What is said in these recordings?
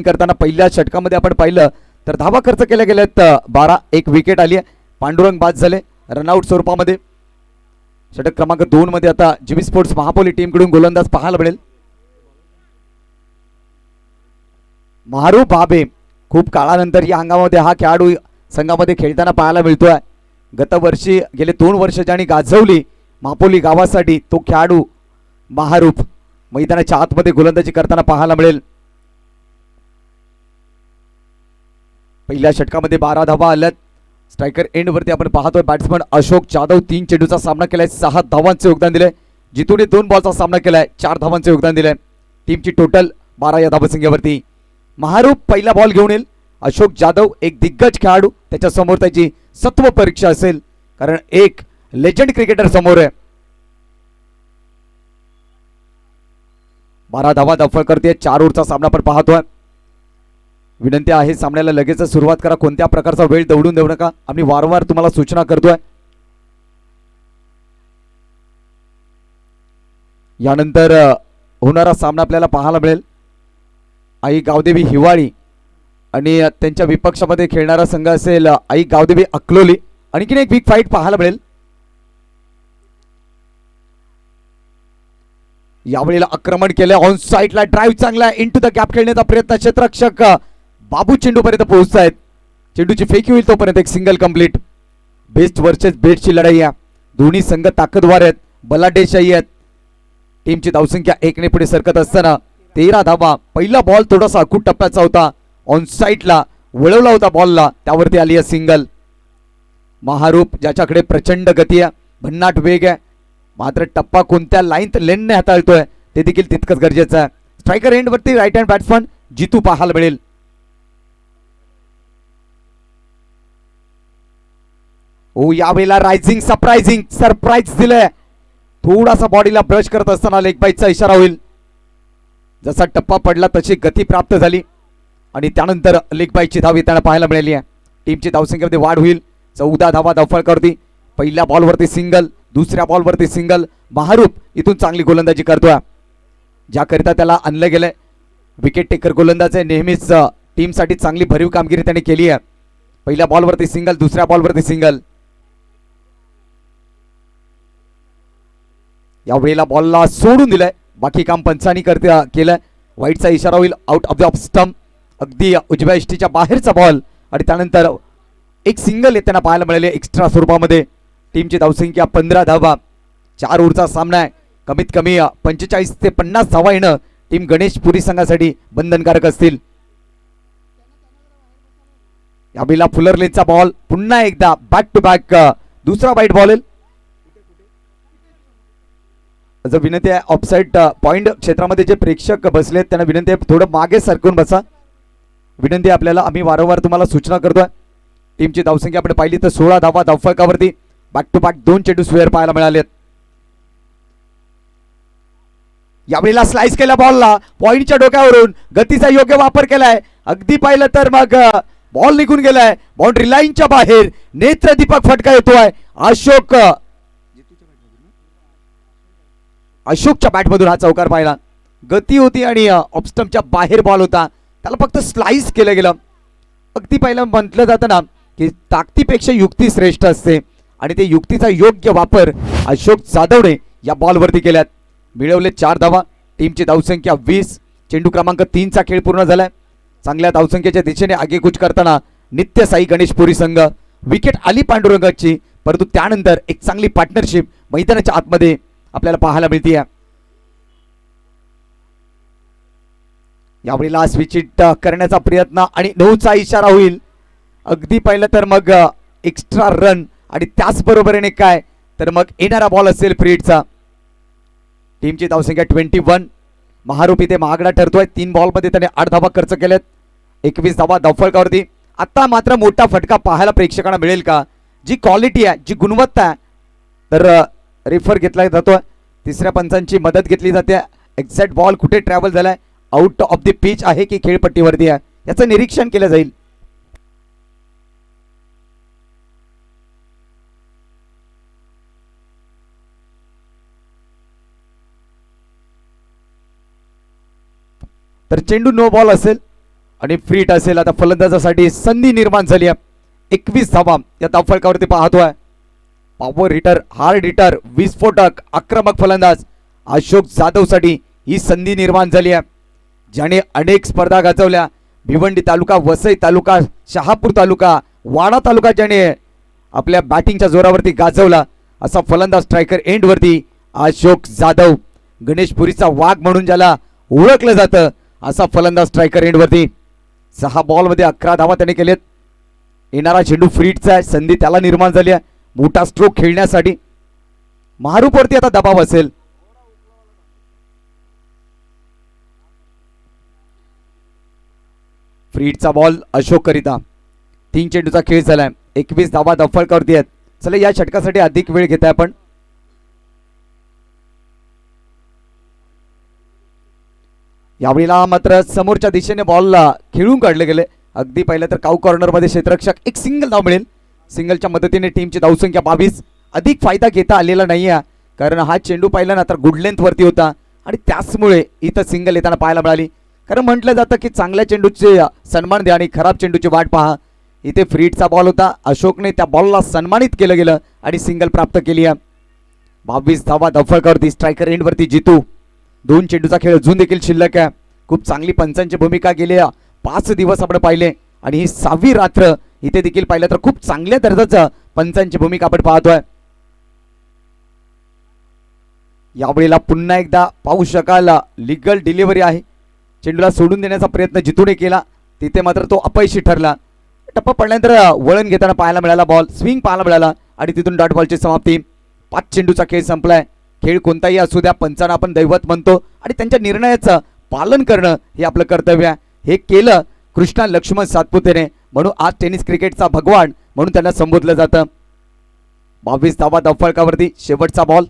करताना पहिल्या षटकामध्ये आपण पाहिलं तर धावा खर्च केल्या गेल्यात 12, एक विकेट आली आहे, पांडुरंग बाद झाले रनआउट स्वरूपामध्ये। षटक क्रमांक 2 मध्ये आता जीबी स्पोर्ट्स महापोली टीम कडून गोलंदाज पाहायला मिळेल मारू बाबे। खूप काळानंतर या हंगामामध्ये हा खेळाडू संघामध्ये खेळताना पाहायला मिळतोय। गत वर्षी गेले 2 वर्ष ज्यांनी गाजवली महापोली गावासाठी तो खेळाडू महारूप मैदानाच्या आतमध्ये गोलंदाजी करताना पाहायला मिळेल। पहिल्या षटकामध्ये 12 धावा आल्यात। स्ट्रायकर एंड वरती आपण पाहतोय बॅट्समन अशोक जाधव 3 चेंडूचा सामना केलाय, 6 धावांचे योगदान दिले। जितूने 2 बॉलचा सामना केलाय, 4 धावांचे योगदान दिले। टीमची टोटल 12 या धावसंख्येवरती। महारूप पहिला बॉल घेऊन येईल। अशोक जाधव एक दिग्गज खेळाडू, त्याच्या समोर त्याची सत्व परीक्षा असेल कारण एक लेजंड क्रिकेटर समोर आहे। 12 धावा दफल करते, 4 ओव्हरचा सामना आपण पाहतोय। विनंती आहे सामन्याला लगेच सुरुवात करा, कोणत्या प्रकारचा वेळ दवडून देऊ नका, आम्ही वारंवार तुम्हाला सूचना करतोय। यानंतर होणारा सामना आपल्याला पाहायला मिळेल आई गावदेवी हिवाळी आणि त्यांच्या विपक्षामध्ये खेळणारा संघ असेल आई गावदेवी अकलोली। आणखीन एक बिग फाईट पाहायला मिळेल। यावेळेला आक्रमण केले, ऑन साइडला ड्राइव्ह चांगला, इनटू द गॅप खेळण्याचा प्रयत्न, क्षेत्ररक्षक बाबू चेंडू पर्यंत पोहोचतायत, चेंडूची फेकी होईल तोपर्यंत एक सिंगल कंप्लीट। बेस्ट वर्सेस बेस्टची लढाई आहे, दोन्ही संघ ताकदवार आहेत, बलाढ्यशाही आहेत। टीमची धावसंख्या 1 ने पुढे सरकत असताना 13 धावा। पहिला बॉल थोडासा अकूट टप्प्याचा होता, ऑन साइडला वळवला होता बॉलला, त्यावरती आली आहे सिंगल। महारूप ज्याच्याकडे प्रचंड गती आहे, भन्नाट वेग आहे, मात्र टप्पा कोणत्या लेनने हाताळतोय ते देखील तितकंच गरजेचं आहे। स्ट्रायकर एंड वरती राईट हँड बॅट्समन जितू पाहायला मिळेल। ओ यावेळेला रायझिंग सरप्राईज दिलंय, थोडासा बॉडीला ब्रश करत असताना लेग बाईटचा इशारा होईल। जसा टप्पा पडला तशी गती प्राप्त झाली आणि त्यानंतर लेग बाईटची धाव येताना पाहायला मिळाली आहे। टीमची धावसंख्येमध्ये वाढ होईल, 14 धावा दफळ करती। पहिल्या बॉलवरती सिंगल, दुसऱ्या बॉलवरती सिंगल। महारूप इथून चांगली गोलंदाजी करतोय, ज्याकरिता त्याला आणलं गेलंय। विकेट टेकर गोलंदाज आहे, नेहमीच टीमसाठी चांगली भरीव कामगिरी त्याने केली आहे। पहिल्या बॉलवरती सिंगल, दुसऱ्या बॉलवरती सिंगल। यावेळेला बॉलला सोडून दिलंय, बाकी काम पंचांनी केलंय। वाईटचा इशारा होईल, out of the off stump, अगदी उजव्या इष्टीच्या बाहेरचा बॉल आणि त्यानंतर एक सिंगल येताना पाहायला मिळाले एक्स्ट्रा स्वरूपामध्ये। टीमची धावसंख्या 15 धावा, 4 ओव्हरचा सामना आहे। कमीत कमी 45 ते 50 धावा येणं टीम गणेशपुरी संघासाठी बंधनकारक असतील। यावेळेला फुलरलेनचा बॉल, पुन्हा एकदा बॅक टू बॅक दुसरा वाईट बॉल येईल। विनंती आहे ऑफसाइड पॉइंट क्षेत्रामध्ये जे प्रेक्षक बसलेत त्यांना विनंती आहे थोडं मागे सरकून बसा। विनंती आपल्याला, आम्ही वारंवार तुम्हाला सूचना करतोय। टीमची धावसंख्या आपण पाहिली तर 16 धावा धावफलकावरती, बॅक टू बॅक 2 चेंडू स्क्वेअर पाहायला मिळालेत। यावेळेला स्लाइस केल्या बॉलला पॉइंटच्या डोक्यावरून, गतीचा योग्य वापर केलाय, अगदी पाहिलं तर मग बॉल निघून गेलाय बाउंड्री लाईनच्या बाहेर। नेत्रदीपक फटका येतोय अशोकच्या बॅटमधून हा चौकार पाहिला। गती होती आणि ऑफस्टंपच्या बाहेर बॉल होता, त्याला फक्त स्लाइस केलं गेलं। अगदी पहिलं म्हटलं जातं ना की ताकदीपेक्षा युक्ती श्रेष्ठ असते आणि ते युक्तीचा योग्य वापर अशोक जाधवने या बॉलवरती केल्यात। मिळवले 4 धावा, टीमची धावसंख्या 20। चेंडू क्रमांक 3 चा खेळ पूर्ण झालाय। चांगल्या धावसंख्येच्या दिशेने आगेकूच करताना नित्यसाई गणेशपुरी संघ। विकेट आली पांडुरंगाची, परंतु त्यानंतर एक चांगली पार्टनरशिप मैदानाच्या आतमध्ये आपल्याला पाहायला मिळते। यावेळेला स्विच इट करण्याचा प्रयत्न आणि 9चा इशारा होईल। अगदी पाहिलं तर मग एक्स्ट्रा रन आणि त्याचबरोबरीने काय तर मग येणारा बॉल असेल फ्रीडचा। टीमची धावसंख्या 21। महारूप इथे महागडा ठरतोय, 3 बॉलमध्ये त्याने 8 धावा खर्च केल्यात, 21 धावा धावफलकावरती। आता मात्र मोठा फटका पाहायला प्रेक्षकांना मिळेल का? जी क्वालिटी आहे, जी गुणवत्ता आहे, तर रेफर घेतला जातोय, तिसऱ्या पंचांची मदत घेतली जाते। एक्झॅक्ट बॉल कुठे ट्रॅव्हल झालाय, आउट ऑफ द पिच आहे की खेळपट्टीवरती आहे, याचं निरीक्षण केलं जाईल। तर चेंडू नो बॉल असेल, आणि फ्रीट असेल. आता फलंदाजासाठी संधी निर्माण झाली आहे. 21 धावा या धावफलकावरती पाहतोय. पॉवर हिटर, हार्ड हिटर, विस्फोटक, आक्रमक फलंदाज अशोक जाधव साठी ही संधी निर्माण झाली आहे. ज्याने अनेक स्पर्धा गाजवल्या. भिवंडी तालुका, वसई तालुका, शहापूर तालुका, वाडा तालुका ज्याने आपल्या बॅटिंगच्या जोरावरती गाजवला असा फलंदाज स्ट्रायकर एंड वरती अशोक जाधव. गणेशपुरीचा वाघ म्हणून ज्याला ओळखलं जातं असा फलंदाज स्ट्रायकर एंड वरती. 6 बॉल मध्ये 11 धावा त्याने केलेत. येणारा चेंडू फ्रीटचा आहे. संधी त्याला निर्माण झाली आहे मोठा स्ट्रोक खेळण्यासाठी. महारूपवरती आता दबाव असेल. फ्रीटचा बॉल अशोक करिता. 3 चेंडूचा खेळ झालाय. 21 धावा धावफलकावरती आहेत. चला या षटकासाठी अधिक वेळ घेताय आपण. यावेळेला मात्र समोरच्या दिशेने बॉलला खेळून काढले गेले. अगदी पहिलं तर काऊ कॉर्नर मध्ये क्षेत्ररक्षक एक सिंगल धाव मिळेल. सिंगलच्या मदतीने टीमची धावसंख्या 22. अधिक फायदा घेता आलेला नाहीये कारण हा चेंडू पाहिला ना तर गुड लेंथ वरती होता आणि त्याचमुळे इथं सिंगल येताना पाहायला मिळाली. कारण म्हटलं जातं की चांगल्या चेंडूचे सन्मान द्या आणि खराब चेंडूची वाट पहा. इथे फ्रीटचा बॉल होता. अशोकने त्या बॉलला सन्मानित केलं गेलं आणि सिंगल प्राप्त केली आहे. 22 धावा धावफलकावरती स्ट्रायकर एंड वरती जितू. 2 चेंडूचा खेळ अजून देखील शिल्लक आहे. खूप चांगली पंचांची भूमिका गेल्या 5 दिवस आपण पाहिले आणि ही 6वी रात्र इथे देखील पाहिलं तर खूप चांगल्या दर्जाचं पंचांची भूमिका आपण पाहतोय. यावेळेला पुन्हा एकदा पाहू शकाल लीगल डिलिव्हरी आहे. चेंडूला सोडून देण्याचा प्रयत्न जितूने केला. तिथे मात्र तो अपयशी ठरला. टप्पा पडल्यानंतर वळण घेताना पाहायला मिळाला. बॉल स्विंग पाहायला मिळाला आणि तिथून डॉट बॉलची समाप्ती. 5 चेंडूचा खेळ संपलाय. खेळ कोणताही असू द्या पंचांना आपण दैवत म्हणतो आणि त्यांच्या निर्णयाचं पालन करणं हे आपलं कर्तव्य आहे. हे केलं कृष्णा लक्ष्मण सातपुतेने म्हणून आज टेनिस क्रिकेटचा भगवान म्हणून त्यांना संबोधलं जातं. 22 धावा धावफलकावरती शेवटचा बॉल.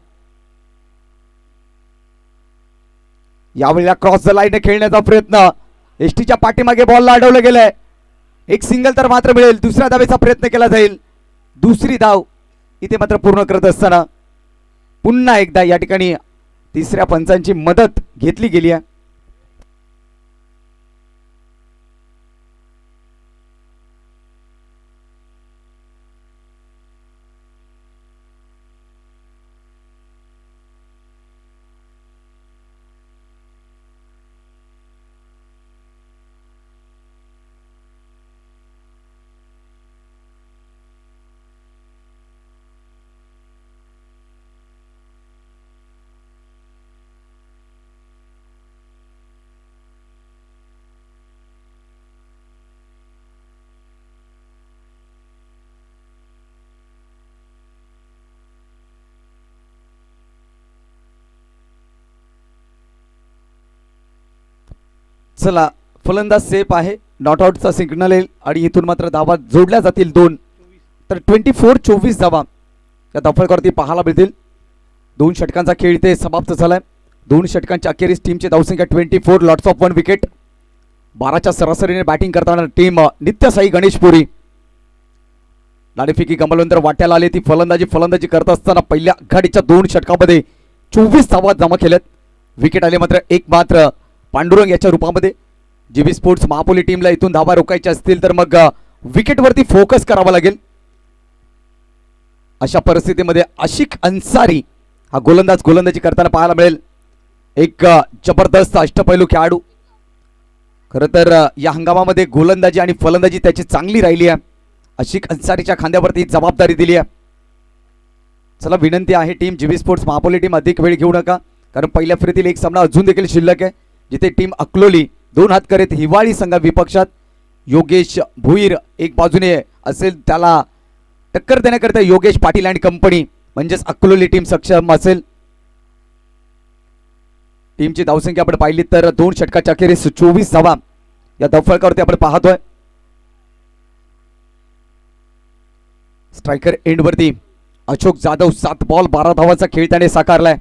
यावेळेला क्रॉस द लाईन खेळण्याचा प्रयत्न. एसटीच्या पाठीमागे बॉलला अडवलं गेलंय. एक सिंगल तर मात्र मिळेल. दुसऱ्या धावेचा प्रयत्न केला जाईल. दुसरी धाव इथे मात्र पूर्ण करत असताना पुन्हा एकदा या ठिकाणी तिसऱ्या पंचांची मदत घेतली गेली आहे. चला फलंदाज सेफ आहे. नॉट आउटचा सिग्नल येईल आणि इथून मात्र धावा जोडल्या जातील 2. तर 24 धावा या धावफलकावरती पाहायला मिळतील. 2 षटकांचा खेळ इथे समाप्त झालाय. 2 षटकांच्या अखेरीस टीमची धावसंख्या 24, लॉट्स ऑफ 1 विकेट. 12च्या सरासरीने बॅटिंग करताना टीम नित्यसाई गणेशपुरी. नाणेफेकी गमलवंतर वाट्याला आले. ती फलंदाजी करत असताना पहिल्या आघाडीच्या 2 षटकामध्ये 24 धावा जमा केल्यात. विकेट आले मात्र एक मात्र पांडुरंग याच्या रूपामध्ये. जीबी स्पोर्ट्स महापोली टीमला इथून धावा रोखायच्या असतील तर मग विकेटवरती फोकस करावा लागेल. अशा परिस्थितीमध्ये आशिक अन्सारी हा गोलंदाजी करताना पाहायला मिळेल. एक जबरदस्त अष्टपैलू खेळाडू. खरं तर या हंगामामध्ये गोलंदाजी आणि फलंदाजी त्याची चांगली राहिली आहे. आशिक अन्सारीच्या खांद्यावरती जबाबदारी दिली आहे. चला विनंती आहे टीम जीबी स्पोर्ट्स महापोली टीम अधिक वेळ घेऊ नका कारण पहिल्या फेरीतील एक सामना अजून देखील शिल्लक आहे जिथे टीम अकलोली 2 हात करीत हिवाळी संघा विपक्षात. योगेश भुईर एक बाजूने असेल त्याला टक्कर देण्याकरता योगेश पाटील अँड कंपनी म्हणजेच अकलोली टीम सक्षम असेल. टीमची धावसंख्या आपण पाहिली तर 2 षटकाच्या अखेरीस 24 धावा या धावफलकावरती आपण पाहतोय. स्ट्रायकर एंड वरती अशोक जाधव. 7 बॉल 12 धावांचा खेळ त्याने साकारलाय.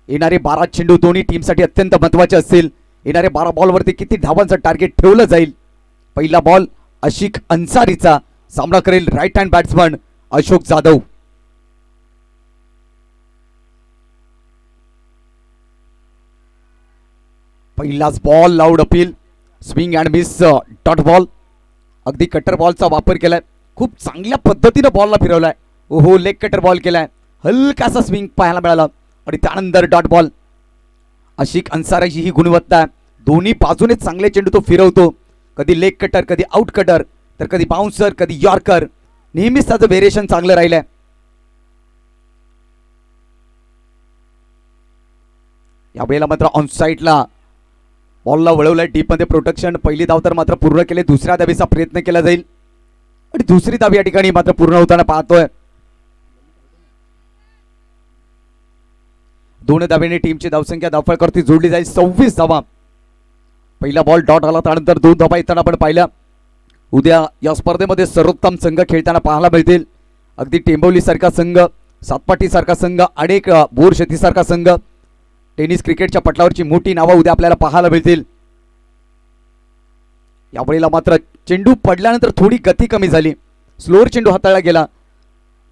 येणारे 12 चेंडू दोन्ही टीमसाठी अत्यंत महत्त्वाचे असतील. येणारे 12 बॉलवरती किती धावांचं टार्गेट ठेवलं जाईल. पहिला बॉल आशिक अन्सारीचा. सामना करेल right hand batsman Ashok Jadhav. पहिलाच ball loud appeal. Swing and miss dot ball. अगदी कटर बॉलचा वापर केलाय, खूप चांगल्या पद्धतीनं बॉलला फिरवलाय. ओहो, लेग कटर बॉल केलाय, हलकासा स्विंग पाहायला मिळाला आणि त्यानंतर डॉट बॉल. आशिक अन्सारीची ही गुणवत्ता, दोन्ही बाजूने चांगले चेंडू तो फिरवतो. कधी लेग कटर, कधी आउट कटर, तर कधी बाउन्सर, कधी यॉर्कर. नेहमीच त्याचं व्हेरिएशन चांगलं राहिलंय. यावेळेला मात्र ऑन साईडला बॉलला वळवलाय डीपमध्ये प्रोटेक्शन. पहिली धाव तर मात्र पूर्ण केले, दुसऱ्या धावेचा प्रयत्न केला जाईल आणि दुसरी धाव या ठिकाणी मात्र पूर्ण होताना पाहतोय. दोन धावेने टीमची धावसंख्या धावफलकावरती जोडली जाईल 26 धावा. पहिला बॉल डॉट आला, त्यानंतर 2 धावा येताना आपण पाहिल्या. उद्या या स्पर्धेमध्ये सर्वोत्तम संघ खेळताना पाहायला मिळतील. अगदी टेंबवली सारखा संघ, सातपाटी सारखा संघ, अनेक बोर शेती सारखा संघ, टेनिस क्रिकेटच्या पटलावरची मोठी नावं उद्या आपल्याला पाहायला मिळतील. यावेळेला मात्र चेंडू पडल्यानंतर थोडी गती कमी झाली, स्लोअर चेंडू हाताळला गेला.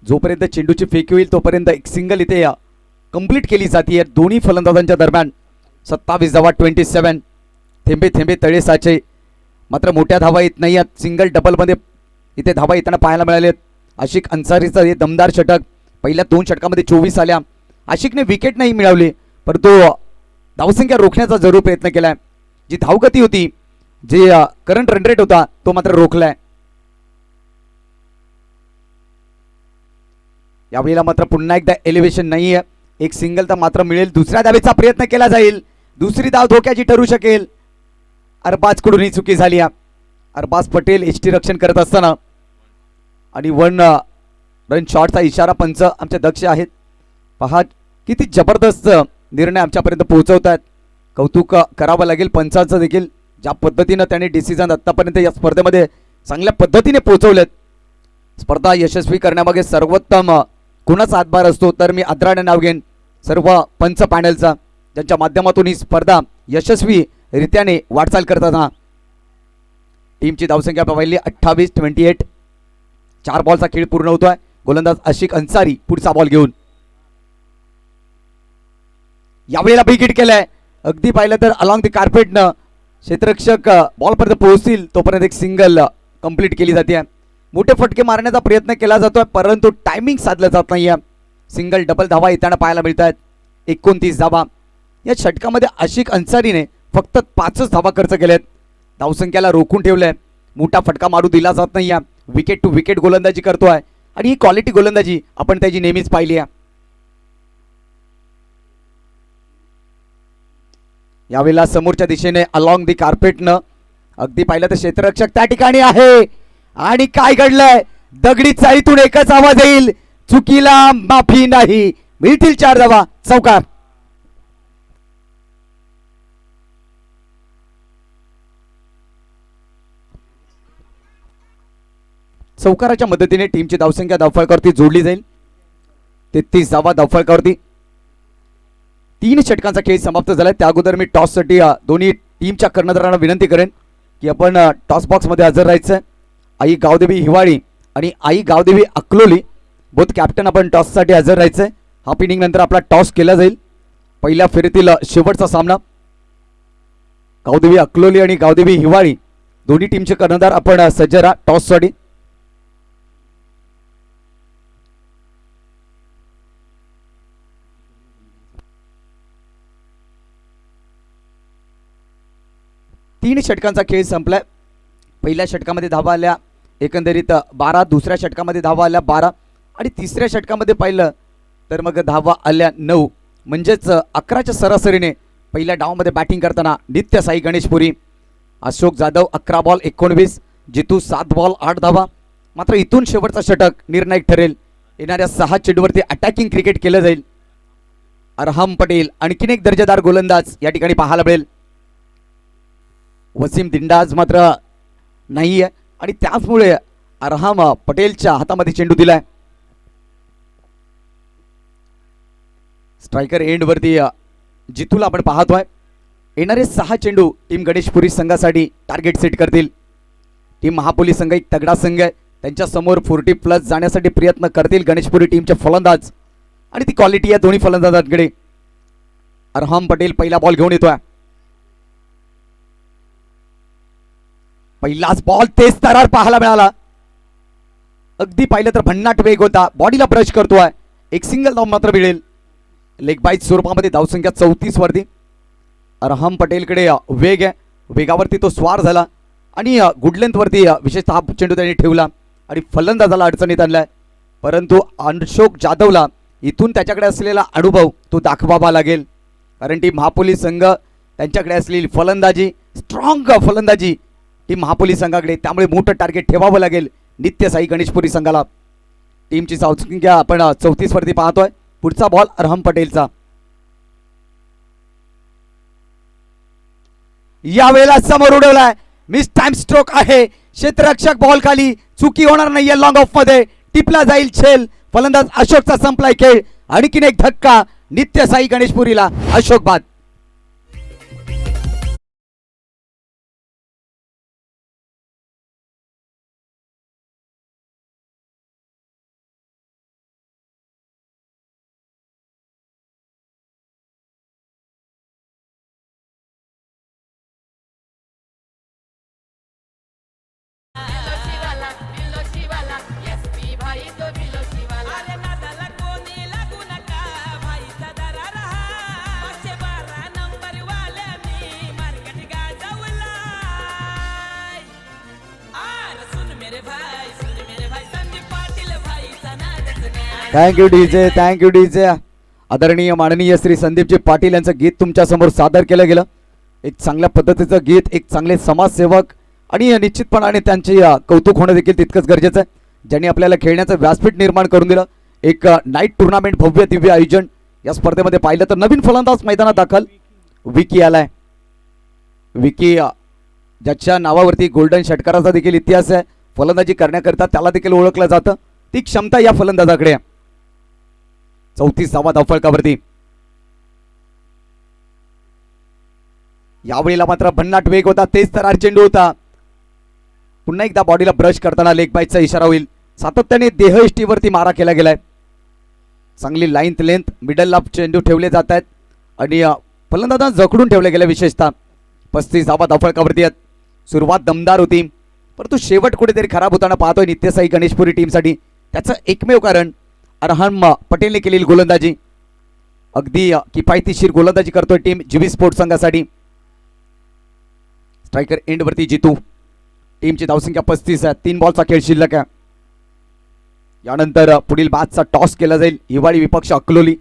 जोपर्यंत चेंडूची फेकी होईल तोपर्यंत एक सिंगल इथे कंप्लीट केली जाते दोन्ही फलंदाजांच्या दरम्यान. 27 धावा 27. थेंबे थेंबे तळे साचे. मात्र मोठ्या धावा येत नाही आहेत. सिंगल डबलमध्ये इथे धावा येताना पाहायला मिळालेत. आशिक अन्सारीचं हे दमदार षटक, पहिल्या 2 षटकामध्ये 24 आल्या. आशिकने विकेट नाही मिळवली, परंतु धावसंख्या रोखण्याचा जरूर प्रयत्न केलाय. जी धावगती होती, जे करंट रन रेट होता, तो मात्र रोखलाय. यावेळेला मात्र पुन्हा एकदा एलिव्हेशन नाहीये. एक सिंगल तर मात्र मिळेल. दुसऱ्या धावेचा प्रयत्न केला जाईल, दुसरी धाव धोक्याची ठरू शकेल. अरबाज कडून ही चुकी झाली. अरबाज पटेल एचटी रक्षण करत असताना आणि 1 रन शॉटचा इशारा पंच आमचे दक्ष आहेत. पहा किती जबरदस्त निर्णय आमच्यापर्यंत पोहोचवतात. कौतुक करावं लागेल पंचांचं देखील, ज्या पद्धतीनं त्यांनी डिसिजन आतापर्यंत या स्पर्धेमध्ये चांगल्या पद्धतीने पोहोचवलेत. स्पर्धा यशस्वी करण्यामागे सर्वोत्तम कुणाचा हातभार असतो तर मी आदराने नाव घेईन सर्व पंच पॅनलचा, ज्यांच्या माध्यमातून ही स्पर्धा यशस्वी रित्याने वाटचाल करताना. टीमची धावसंख्या पाहिली 28-28. 4 बॉलचा खेळ पूर्ण होतोय. गोलंदाज आशिक अन्सारी पुढचा बॉल घेऊन. यावेळेला विकेट केलाय. अगदी पाहिलं तर अलॉंग द कार्पेटनं क्षेत्ररक्षक बॉलपर्यंत पोहोचतील तोपर्यंत एक सिंगल कंप्लीट केली जाते. मोठे फटके मारण्याचा प्रयत्न केला जातोय, परंतु टायमिंग साधलं जात नाहीये. सिंगल डबल धावा येताना पाहायला मिळत आहेत. 29 धावा. या षटकामध्ये आशिक अन्सारीने फक्त 5च धावा खर्च केल्यात. धावसंख्याला रोखून ठेवलंय. मोठा फटका मारू दिला जात नाहीये. विकेट टू विकेट गोलंदाजी करतोय आणि ही क्वालिटी गोलंदाजी आपण त्याची नेहमीच पाहिली आहे. यावेळेला समोरच्या दिशेने अलॉंग दी कार्पेटनं अगदी पाहिलं तर क्षेत्ररक्षक त्या ठिकाणी आहे आणि काय घडलंय, दगडी चाळीतून एकच आवाज येईल, चुकीला माफी नाही. मिळतील 4 धावा. चौकार. चौकाराच्या मदतीने टीमची धावसंख्या धावफलकावरती जोडली जाईल. 33 धावा धावफलकावरती. 3 षटकांचा खेळ समाप्त झालाय. त्या अगोदर मी टॉससाठी दोन्ही टीमच्या कर्णधारांना विनंती करेन की आपण टॉस बॉक्समध्ये हजर राहायचं. आई गावदेवी हिवाळी आणि आई गावदेवी अकलोली बोथ कॅप्टन आपण टॉससाठी हजर राहायचंय. हाफ इनिंग नंतर आपला टॉस केला जाईल. पहिल्या फेरीतील शेवटचा सामना गावदेवी अकलोली आणि गावदेवी हिवाळी दोन्ही टीमचे कर्णधार आपण सज्ज राहा टॉससाठी. तीन षटकांचा खेळ संपलाय. पहिल्या षटकामध्ये धावा आल्या एकंदरीत 12, दुसऱ्या षटकामध्ये धावा आल्या 12 आणि तिसऱ्या षटकामध्ये पाहिलं तर मग धावा आल्या 9, म्हणजेच 11च्या सरासरीने पहिल्या डावामध्ये बॅटिंग करताना नित्य साई गणेशपुरी, अशोक जाधव 11 बॉल 19, जितू 7 बॉल 8 धावा. मात्र इथून शेवटचा षटक निर्णायक ठरेल. येणाऱ्या 6 चेंडूवरती अटॅकिंग क्रिकेट केलं जाईल. अरहम पटेल आणखीन एक दर्जेदार गोलंदाज या ठिकाणी पाहायला मिळेल. वसीम दिंडाज मात्र नाही आहे आणि त्याचमुळे अरहम पटेलच्या हातामध्ये चेंडू दिलाय. स्ट्रायकर एंडवरती जितूला आपण पाहतोय. येणारे 6 चेंडू टीम गणेशपुरी संघासाठी टार्गेट सेट करतील. टीम महापोली संघ एक तगडा संघ आहे. त्यांच्या समोर 40+ जाण्यासाठी प्रयत्न करतील गणेशपुरी टीमचे फलंदाज आणि ती क्वालिटी आहे दोन्ही फलंदाजांकडे. अरहम पटेल पहिला बॉल घेऊन येतोय. पहिलाच बॉल तेज तरार पाहायला मिळाला. अगदी पाहिलं तर भन्नाट वेग होता. बॉडीला ब्रश करतोय. एक सिंगल धाव मात्र मिळेल. लेग बाईट स्वरूपामध्ये धावसंख्या 34 वरती. अरहम पटेलकडे वेग आहे. वेगावरती तो स्वार झाला आणि गुड लेंथ वरती विशेषतः चेंडू त्यांनी ठेवला आणि फलंदाजाला अडचणीत आणलाय. परंतु अशोक जाधवला इथून त्याच्याकडे असलेला अनुभव तो दाखवावा लागेल. कारण टीम महापोलीस संघ त्यांच्याकडे असलेली फलंदाजी, स्ट्रॉंग फलंदाजी टीम महापोलीस संघाकडे, त्यामुळे मोठं टार्गेट ठेवावं लागेल नित्यसाई गणेशपुरी संघाला. टीमची संख्या आपण 34 वरती पाहतोय. पुढचा बॉल अरहम पटेलचा. यावेळेला समोर उडवलाय. मिस टाइम स्ट्रोक आहे. क्षेत्ररक्षक बॉल खाली, चुकी होणार नाहीये. लॉंग ऑफ मध्ये टिपला जाईल छेल. फलंदाज अशोकचा संपलाय खेळ. आणखीन एक धक्का नित्यसाई गणेशपुरीला. अशोक बाद. Thank you DJ, thank you DJ. आदरणीय माननीय श्री संदीपजी पाटील यांचं गीत तुमच्या समोर सादर केलं गेलं. एक चांगल्या पद्धतीचं गीत, एक चांगले समाजसेवक आणि निश्चितपणाने त्यांचे कौतुक होणं देखील तितकंच गरजेचं आहे. ज्यांनी आपल्याला खेळण्याचं व्यासपीठ निर्माण करून दिलं. एक नाईट टुर्नामेंट भव्य दिव्य आयोजन. या स्पर्धेमध्ये पाहिलं तर नवीन फलंदाज मैदानात दाखल विकी आलाय. विकी ज्याच्या नावावरती गोल्डन षटकाराचा देखील इतिहास आहे. फलंदाजी करण्याकरिता त्याला देखील ओळखलं जातं. ती क्षमता या फलंदाजाकडे. 34 धावफलकावरती. यावेळेला मात्र भन्नाट वेग होता. तेज तरार चेंडू होता. पुन्हा एकदा बॉडीला ब्रश करताना लेग बाईटचा इशारा होईल. सातत्याने देह इष्टीवरती मारा केला गेलाय. चांगली लाईन लेंथ मिडलला चेंडू ठेवले जात आहेत आणि फलंदाजांना जखडून ठेवले गेले. विशेषतः 35 धावफलकावरती आहेत. सुरुवात दमदार होती, परंतु शेवट कुठेतरी खराब होताना पाहतोय नित्यसाई गणेशपुरी टीमसाठी. त्याचं एकमेव कारण अरहम पटेलने केलेली गोलंदाजी. अगदी किफायतीशीर गोलंदाजी करतोय टीम जीवी स्पोर्ट्स संघासाठी. स्ट्रायकर एंड वरती जितू. टीमची धावसंख्या 35 आहे. 3 बॉलचा खेळ शिल्लक आहे. यानंतर पुढील बॅचचा टॉस केला जाईल. हिवाळी विपक्ष अकलोली.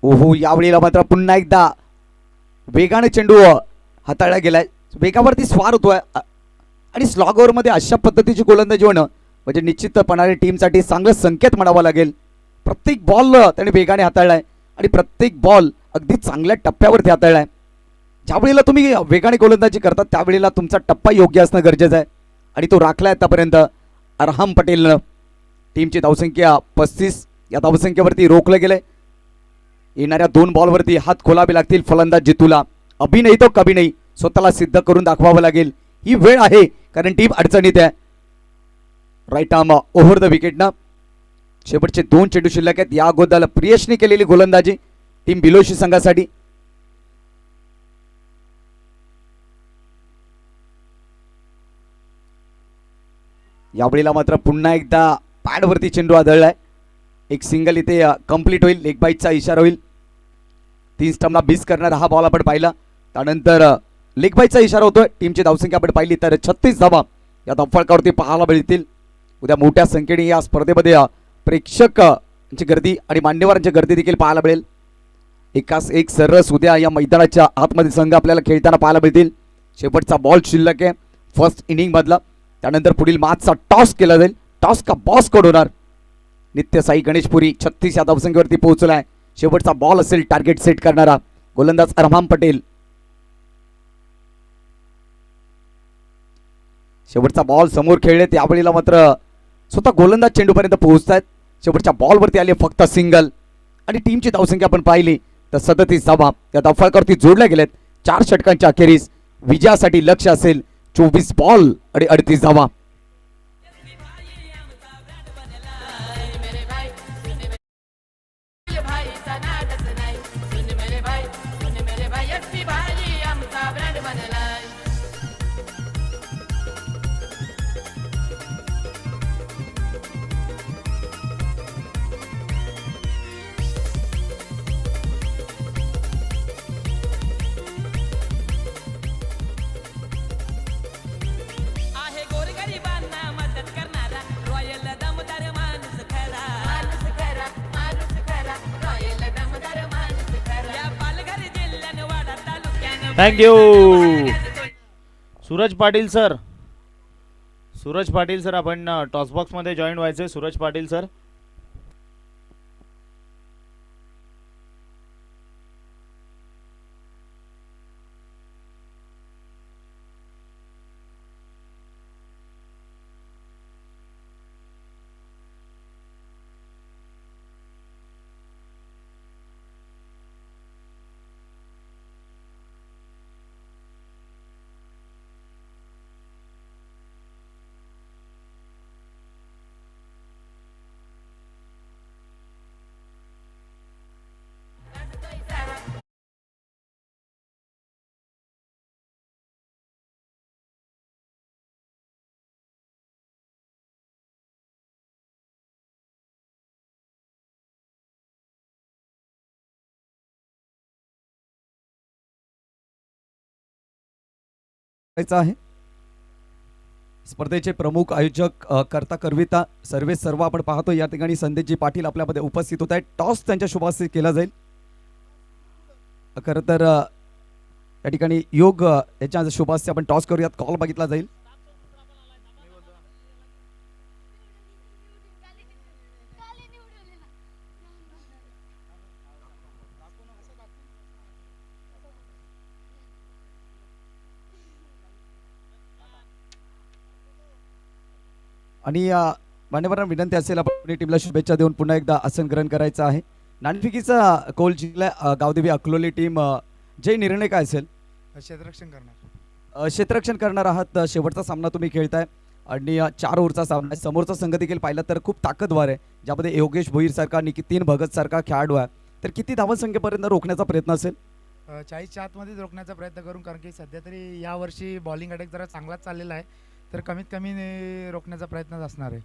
ओहो, यावेळेला मात्र पुन्हा एकदा वेगाने चेंडू हाताळला गेलाय. वेगावरती स्वार होतोय आणि स्लॉगरमध्ये अशा पद्धतीची गोलंदाजी होणं म्हणजे निश्चितपणाने टीमसाठी चांगला संकेत म्हणावा लागेल. प्रत्येक बॉल त्याने वेगाने हाताळलाय आणि प्रत्येक बॉल अगदी चांगल्या टप्प्यावरती हाताळलाय. ज्यावेळेला तुम्ही वेगाने गोलंदाजी करता त्यावेळेला तुमचा टप्पा योग्य असणं गरजेचं आहे आणि तो राखलाय आतापर्यंत अरहम पटेलनं. टीमची धावसंख्या 35. या धावसंख्येवरती रोखलं गेलंय. येणाऱ्या 2 बॉलवरती हात खोलावे लागतील फलंदाज जितूला. अभि नाही तो कभी नाही. स्वतःला सिद्ध करून दाखवावं लागेल. ही वेळ आहे कारण टीम अडचणीत आहे. राईट आर्म ओव्हर द विकेटनं. शेवटचे 2 चेंडू शिल्लक आहेत. या अगोदर प्रियशने केलेली गोलंदाजी टीम बिलोशी संघासाठी. यावेळेला मात्र पुन्हा एकदा पॅडवरती चेंडू आदळलाय. एक सिंगल इथे कंप्लीट होईल. लेग बाईटचा इशारा होईल. 3 स्टंपला मिस करणारा हा बॉल आपण पाहिला. त्यानंतर लेग बाईटचा इशारा होतोय. टीमची धावसंख्या आपण पाहिली तर 36 धावा या धावफलकावरती पाहायला मिळतील. उद्या मोठ्या संख्येने या स्पर्धेमध्ये प्रेक्षकांची गर्दी आणि मान्यवरांची गर्दी देखील पाहायला मिळेल. एकास एक सरस उद्या या मैदानाच्या आतमध्ये संघ आपल्याला खेळताना पाहायला मिळतील. शेवटचा बॉल शिल्लक आहे फर्स्ट इनिंग मधला. त्यानंतर पुढील मॅचचा टॉस केला जाईल. टॉस का बॉस कोण होणार? नित्यसाई गणेशपुरी 36 या धावसंख्येवरती पोहोचलाय. शेवटचा बॉल असेल टार्गेट सेट करणारा गोलंदाज अरहम पटेल. शेवटचा बॉल समोर खेळले त्यावेळेला मात्र स्वतः गोलंदाज चेंडूपर्यंत पोहोचतायत. शेवटच्या बॉलवरती आले फक्त सिंगल आणि टीमची धावसंख्या आपण पाहिली तर 37 धावा या धावफलकावरती जोडल्या गेल्यात. 4 षटकांच्या अखेरीस विजयासाठी लक्ष असेल 24 बॉल आणि 38 धावा. Thank you Suraj Patil sir. Suraj Patil sir आपण टॉस बॉक्स मध्ये जॉईन व्हायचे. सूरज पाटील सर. आहे स्पर्धेचे प्रमुख आयोजक करता करविता सर्व आपण पाहतो या ठिकाणी संदेशजी पाटील आपल्यामध्ये उपस्थित होत आहेत. टॉस त्यांच्या शुभास्ते केला जाईल. खरं तर या ठिकाणी योग याच्या शुभास्ते आपण टॉस करूयात. कॉल बघितला जाईल. आणि मान्यवरांना विनंती असेल आपण टीमला शुभेच्छा देऊन पुन्हा एकदा आसन ग्रहण करायचं आहे. नाणेफेकीचा कौल जिंकला गावदेवी अकलोली टीम. जे निर्णय काय असेल? क्षेत्ररक्षण करणार आहात. शेवटचा सामना तुम्ही खेळताय आणि 4 ओव्हरचा सामना आहे. समोरचा संघ देखील पाहिला तर खूप ताकदवार आहे, ज्यामध्ये योगेश भोईर सारखा नितीन भगत सारखा खेळाडू आहे. तर किती धावन संख्येपर्यंत रोखण्याचा प्रयत्न असेल? 40च्या आतमध्ये रोखण्याचा प्रयत्न करून, कारण की सध्या तरी यावर्षी बॉलिंग अटॅक जरा चांगलाच चाललेला आहे, तर कमीत कमी रोखण्याचा प्रयत्न असणार आहे.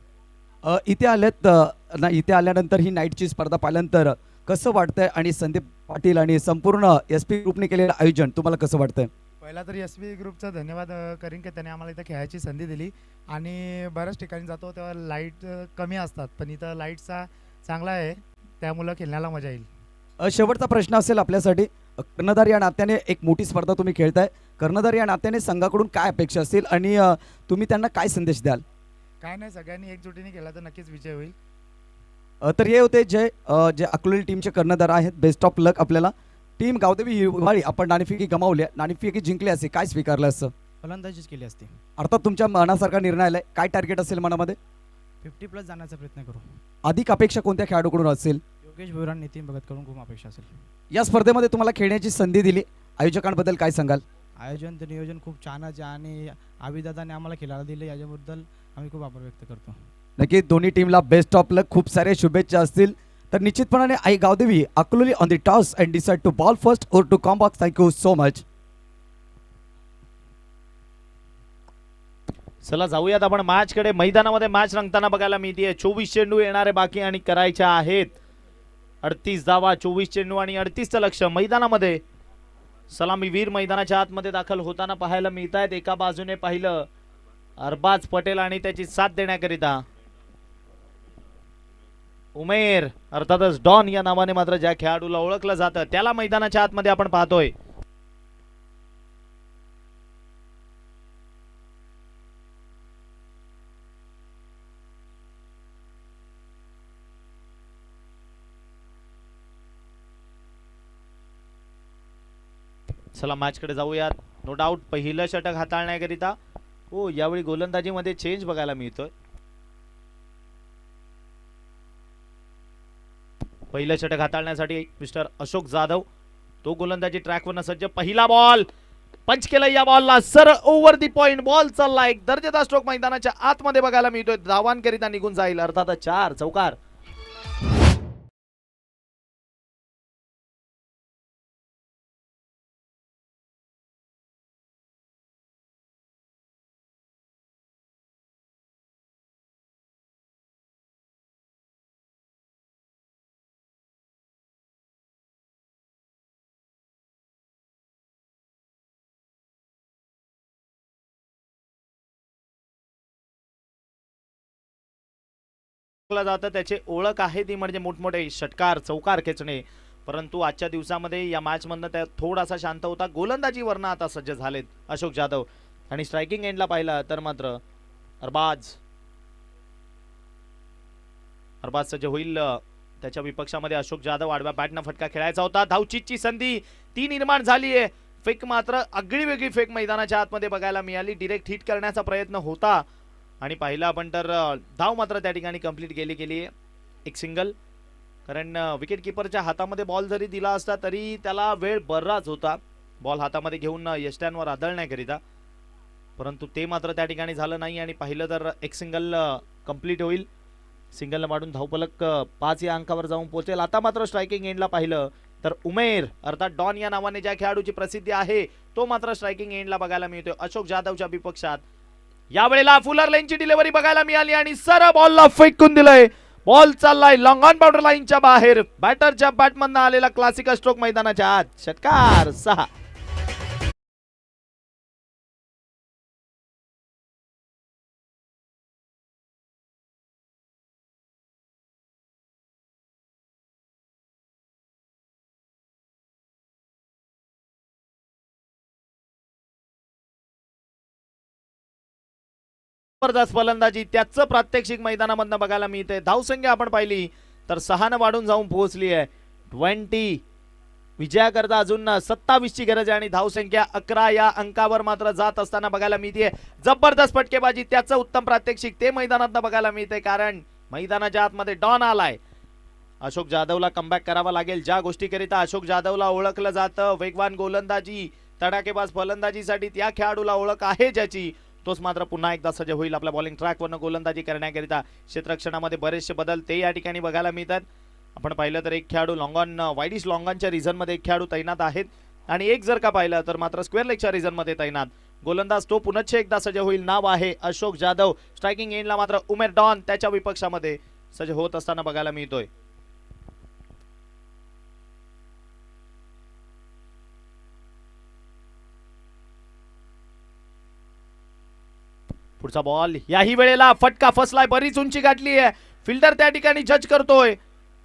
इथे आल्यानंतर ही नाईटची स्पर्धा पाहिल्यानंतर कसं वाटतंय आणि संदीप पाटील आणि संपूर्ण SP ग्रुपने केलेलं आयोजन तुम्हाला कसं वाटतंय? पहिला तर SP ग्रुपचा धन्यवाद करीन की त्याने आम्हाला इथं खेळायची संधी दिली. आणि बऱ्याच ठिकाणी जातो तेव्हा लाईट कमी असतात, पण इथं लाईटचा चांगला आहे, त्यामुळं खेळण्याला मजा येईल. शेवटचा प्रश्न असेल आपल्यासाठी. कर्णधार या नात्याने एक मोठी स्पर्धा तुम्ही खेळताय. कर्णधार या नात्याने संघाकडून काय अपेक्षा असतील आणि तुम्ही त्यांना काय संदेश द्याल? काय नाही, सगळ्यांनी एकजुटीने केला तर नक्कीच विजय होईल. तर हे होते जे अकलोली टीमचे कर्णधार आहेत. बेस्ट ऑफ लक आपल्याला. टीम गावदेवी हिवाळी आपण नाणेफेकी गमावली, नाणेफेकी जिंकली असे काय स्वीकारलं असं? फलंदाजीच केली असते. अर्थात तुमच्या मनासारखा निर्णय आलाय. काय टार्गेट असेल मनामध्ये? 50+ जाण्याचा प्रयत्न करू. अधिक अपेक्षा कोणत्या खेळाडूकडून असेल? योगेश भोईर आणि नितीन भगतकडून खूप अपेक्षा असेल. या स्पर्धेमध्ये तुम्हाला खेळण्याची संधी दिली, आयोजकांबद्दल काय सांगाल? आयोजन तर नियोजन खूप छानच आहे आणि आविदादाने आम्हाला खेळायला दिले, याच्याबद्दल आम्ही खूप आभार व्यक्त करतो. नक्की दोन्ही टीमला बेस्ट ऑफ लक. खूप सारे शुभेच्छा असतील. तर निश्चितपणाने Aai Gavdevi Akloli on the toss and decide to bowl first और to come back. Thank you so much. चला जाऊयात आपण मॅच कडे. मैदानामध्ये मॅच रंगताना बघायला मिळते. 24 चेंडू येणारे बाकी आणि करायच्या आहेत 38 धावा. 24 चेंडू आणि 38चं लक्ष मैदानामध्ये. सलामीवीर मैदानाच्या आतमध्ये दाखल होताना पाहायला मिळत आहेत. एका बाजूने पाहिलं अरबाज पटेल आणि त्याची साथ देण्याकरिता उमेर, अर्थातच डॉन या नावाने मात्र ज्या खेळाडूला ओळखलं जातं त्याला मैदानाच्या आतमध्ये आपण पाहतोय. चला मॅच कडे जाऊयात. नो डाऊट पहिलं षटक हाताळण्याकरिता हो यावेळी गोलंदाजीमध्ये चेंज बघायला मिळतोय. पहिलं षटक हाताळण्यासाठी मिस्टर अशोक जाधव, तो गोलंदाजी ट्रॅकवरनं सज्ज. पहिला बॉल पंच केला या बॉलला. सर ओव्हर दी पॉइंट बॉल चालला. एक दर्जेदार स्ट्रोक मैदानाच्या आतमध्ये बघायला मिळतोय. धावांकरिता निघून जाईल, अर्थातच 4 चौकार. जातं त्याची ओळख आहे ती म्हणजे मोठमोठे षटकार चौकार खेचणे. परंतु आजच्या दिवसामध्ये या मॅच मधनं त्या थोडासा शांत होता. गोलंदाजीवरनं आता सज्ज झालेत अशोक जाधव आणि स्ट्रायकिंग एंडला पाहिला तर मात्र अरबाज सज्ज होईल. त्याच्या विपक्षामध्ये अशोक जाधव आडव्या बॅटनं फटका खेळायचा होता. धावचीची संधी ती निर्माण झाली आहे. फेक मात्र आगळी वेगळी फेक मैदानाच्या आतमध्ये बघायला मिळाली. डिरेक्ट हिट करण्याचा प्रयत्न होता आणि पाहिलं आपण तर धाव मात्र त्या ठिकाणी कंप्लीट गेली आहे. एक सिंगल, कारण विकेट किपरच्या हातामध्ये बॉल जरी दिला असता तरी त्याला वेळ बराच होता बॉल हातामध्ये घेऊन यष्ट्यांवर आदळण्याकरिता, परंतु ते मात्र त्या ठिकाणी झालं नाही आणि पाहिलं तर एक सिंगल कंप्लीट होईल. सिंगल मारून धावफलक 5 या अंकावर जाऊन पोहोचेल. आता मात्र स्ट्रायकिंग एंडला पाहिलं तर उमेर अर्थात डॉन या नावाने ज्या खेळाडूची प्रसिद्धी आहे तो मात्र स्ट्रायकिंग एंडला बघायला मिळतोय अशोक जाधवच्या विपक्षात. यावेळेला फुलर लाईनची डिलिव्हरी बघायला मिळाली आणि सरळ बॉलला फेकून दिलंय. बॉल चाललाय लॉंग ऑन बाउंड्री लाईनच्या बाहेर. बॅटरच्या बॅटमधनं आलेला क्लासिक स्ट्रोक मैदानाच्या आत. षटकार 6. जबरदस्त फलंदाजी त्याचं प्रात्यक्षिक मैदानामधनं बघायला मिळते. धावसंख्या आपण पाहिली तर 6 वाढून जाऊन पोहोचली आहे 20. विजयाकरता अजून 27 ची गरज आहे आणि धावसंख्या 11 या अंकावर मात्र जात असताना बघायला मिळते. जबरदस्त फटकेबाजी त्याचं उत्तम प्रात्यक्षिक ते मैदानात बघायला मिळते, कारण मैदानाच्या आतमध्ये डॉन आलाय. अशोक जाधवला कमबॅक करावा लागेल. ज्या गोष्टीकरिता अशोक जाधवला ओळखलं जातं, वेगवान गोलंदाजी तडाकेबाज फलंदाजीसाठी त्या खेळाडूला ओळख आहे ज्याची, तोच मात्र पुन्हा एकदा सज्ज होईल आपल्या बॉलिंग ट्रॅकवरनं गोलंदाजी करण्याकरिता. क्षेत्ररक्षणामध्ये बरेचसे बदल ते या ठिकाणी बघायला मिळतात. आपण पाहिलं तर एक खेळाडू लॉंग ऑन वाईडिश लॉंग ऑनच्या रिझनमध्ये एक खेळाडू तैनात आहेत आणि एक जर का पाहिलं तर मात्र स्क्वेअर लेगच्या रिझनमध्ये तैनात गोलंदाज तो पुनश्च एकदा सज्ज होईल. नाव आहे अशोक जाधव. स्ट्रायकिंग एंडला मात्र उमेर डॉन त्याच्या विपक्षामध्ये सज्ज होत असताना बघायला मिळतोय. पुढचा बॉल याही वेळेला फटका फसलाय. बरीच उंची गाठली आहे. फिल्डर त्या ठिकाणी जज करतोय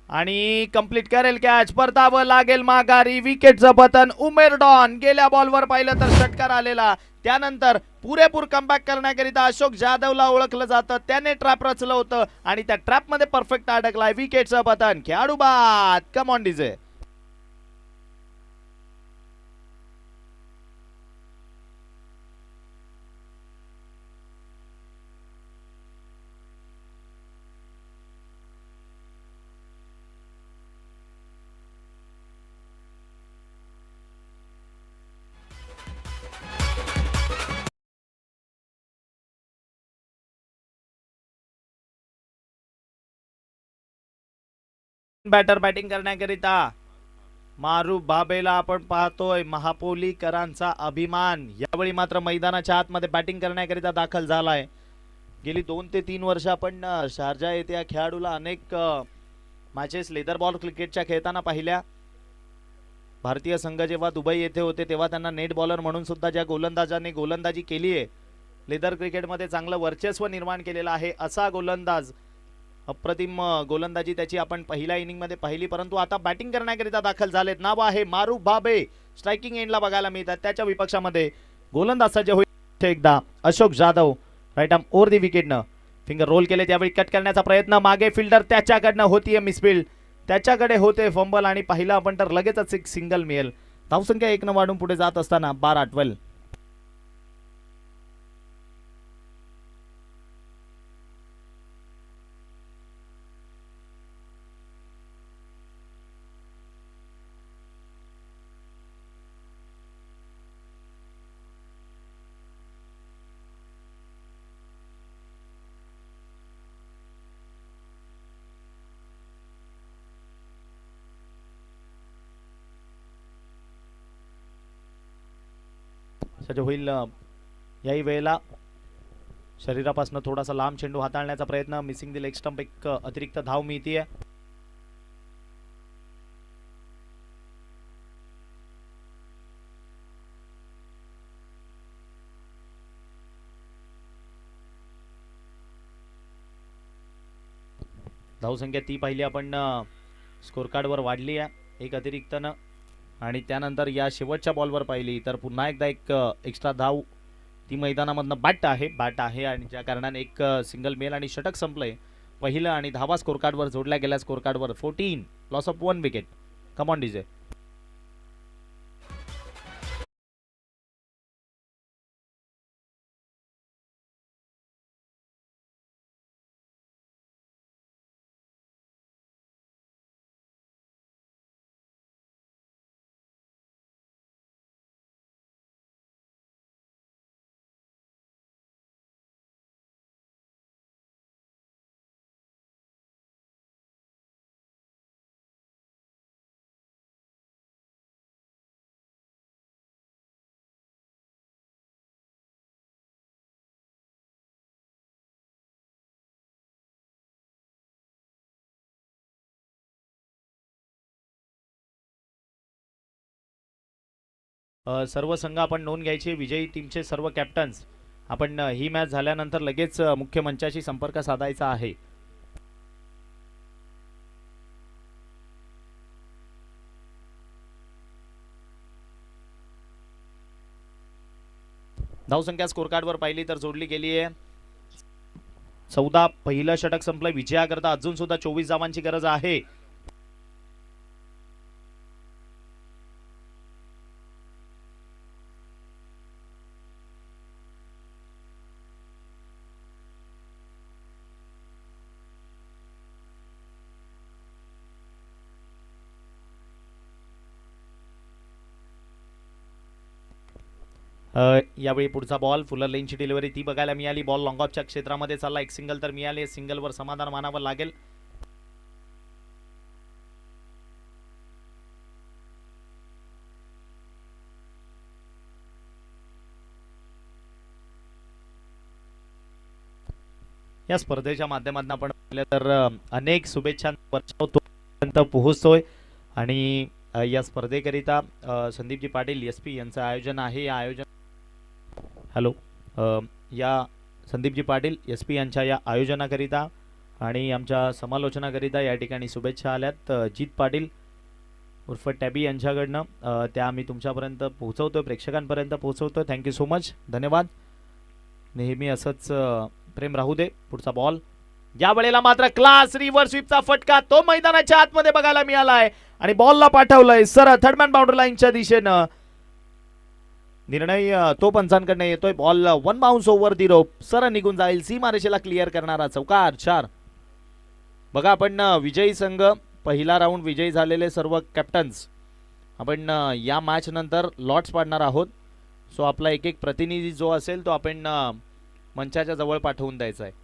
आणि कंप्लीट करेल कॅच. परतावं लागेल माघारी. विकेटचं पतन. उमेर डॉन गेल्या बॉलवर पाहिलं तर षटकार आलेला. त्यानंतर पुरेपूर कमबॅक करण्याकरिता अशोक जाधवला ओळखलं जातं. त्याने ट्रॅप रचलं होतं आणि त्या ट्रॅप मध्ये परफेक्ट अडकलाय. विकेटचं पतन. खेळाडू बाद. Come on DJ. Batter batting करण्याकरिता मारू बाबेला आपण पाहतोय. महापोलीकरांचा अभिमान यावेळी मात्र मैदानाच्या आतमध्ये बॅटिंग करण्याकरिता दाखल झालाय. गेली 2 ते 3 वर्ष आपण शारजा येथे या खेळाडूला अनेक मॅचेस लेदर बॉल क्रिकेटच्या खेळताना पाहिल्या. भारतीय संघ जेव्हा दुबई येथे होते तेव्हा त्यांना नेट बॉलर म्हणून सुद्धा ज्या गोलंदाजाने गोलंदाजी केली आहे, लेदर क्रिकेटमध्ये चांगलं वर्चस्व निर्माण केलेलं आहे असा गोलंदाज. अप्रतिम गोलंदाजी त्याची आपण पहिल्या इनिंग मध्ये पाहिली, परंतु आता बॅटिंग करण्याकरिता दाखल झालेत. नाव आहे मारू बाबे. स्ट्रायकिंग एंडला बघायला मिळतात. त्याच्या विपक्षामध्ये गोलंदाज सज्ज होईल एकदा Ashok Jadhav. Right arm over the विकेटनं फिंगर रोल केले. त्यावेळी कट करण्याचा प्रयत्न. मागे फिल्डर त्याच्याकडनं होतीये मिसफिल्ड. त्याच्याकडे होते फंबल आणि पाहिलं आपण तर लगेचच एक सिंगल मिळेल. धावसंख्या 1 न वाढून पुढे जात असताना 12-12. सज्ज होईल. याही वेळेला शरीरापासून थोडासा लांब चेंडू हाताळण्याचा प्रयत्न. मिसिंग दी लेग स्टंप. एक अतिरिक्त धाव मिळतीये. धावसंख्या ती पाहिली आपण स्कोर कार्ड वर वाढली आहे. एक अतिरिक्तनं आणि त्यानंतर या शेवटच्या बॉलवर पाहिली तर पुन्हा एकदा एक एक्स्ट्रा धाव ती मैदानामधनं बॅट आहे आणि ज्या कारणाने एक सिंगल मेल आणि षटक संपलंय पहिलं आणि धावा स्कोर कार्डवर जोडल्या गेल्या स्कोर कार्डवर 14 loss of 1 wicket. Come on DJ. सर्व संघ आपण नोंद घ्यायची. विजयी टीमचे सर्व कॅप्टन्स आपण ही मॅच झाल्यानंतर लगेच मुख्य मंचाशी संपर्क साधायचा आहे. धावसंख्या स्कोर कार्डवर पाहिली तर जोडली गेली आहे 14. पहिलं षटक संपलंय. विजयाकरता अजून सुद्धा 24 धावांची गरज आहे. यावेळी पुढचा बॉल फुलर लेनची डिलिव्हरी ती बघायला मिळाली. बॉल लॉंग ऑफच्या क्षेत्रामध्ये चालला. एक सिंगल तर मिळाले. सिंगलवर समाधान मानावं लागेल. या स्पर्धेच्या माध्यमातून आपण पाहिलं तर अनेक शुभेच्छा वर्षापर्यंत पोहोचतोय आणि या स्पर्धेकरिता संदीपजी पाटील SP यांचं आयोजन आहे. या आयोजन हॅलो या संदीपजी पाटील SP यांच्या या आयोजनाकरिता आणि आमच्या समालोचनाकरिता या ठिकाणी शुभेच्छा आल्यात. जीत पाटील उर्फ टॅबी यांच्याकडनं त्या आम्ही तुमच्यापर्यंत पोहोचवतोय, प्रेक्षकांपर्यंत पोहोचवतोय. Thank you so much. धन्यवाद. नेहमी असंच प्रेम राहू दे. पुढचा बॉल या वेळेला मात्र क्लास रिव्हर्स स्वीपचा फटका तो मैदानाच्या आतमध्ये बघायला मिळालाय आणि बॉलला पाठवलंय सर थर्ड मॅन बाउंड्री लाईनच्या दिशेनं. निर्णय तो पंचांकडनं येतोय. बॉल 1 बाउन्स ओव्हर दी रोप. सर निघून जाईल. सीमारेषेला क्लिअर करणारा चौकार 4. बघा आपण विजयी संघ पहिला राऊंड विजयी झालेले सर्व कॅप्टन्स आपण या मॅच नंतर लॉट्स पाडणार आहोत. सो आपला एक एक प्रतिनिधी जो असेल तो आपण मंचाच्या जवळ पाठवून द्यायचा आहे.